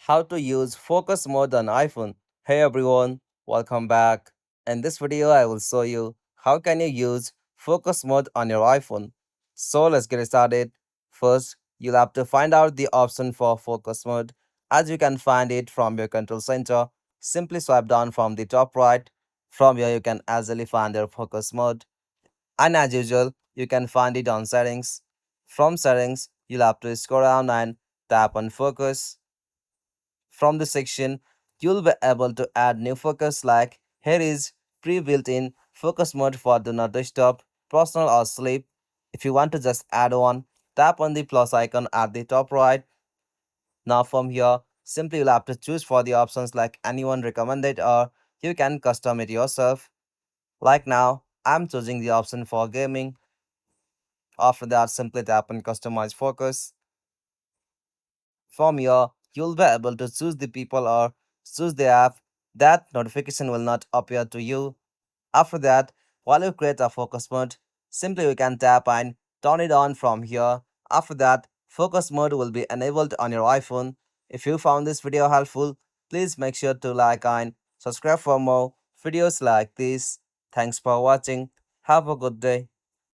How to use focus mode on iPhone. Hey everyone, welcome back. In this video, I will show you how can you use focus mode on your iPhone. So let's get started. First, you'll have to find out the option for focus mode. As you can find it from your control center, simply swipe down from the top right. From here, you can easily find your focus mode. And as usual, you can find it on settings. From settings, you'll have to scroll down and tap on focus. From the section, you'll be able to add new focus like here is pre-built-in focus mode for do not disturb, personal or sleep. If you want to just add one, tap on the plus icon at the top right. Now from here, simply you'll have to choose for the options like anyone recommended or you can custom it yourself. Like now, I'm choosing the option for gaming. After that, simply tap on customize focus. From here, you'll be able to choose the people or choose the app. That notification will not appear to you. After that, while you create a focus mode, simply you can tap and turn it on from here. After that, focus mode will be enabled on your iPhone. If you found this video helpful, please make sure to like and subscribe for more videos like this. Thanks for watching. Have a good day.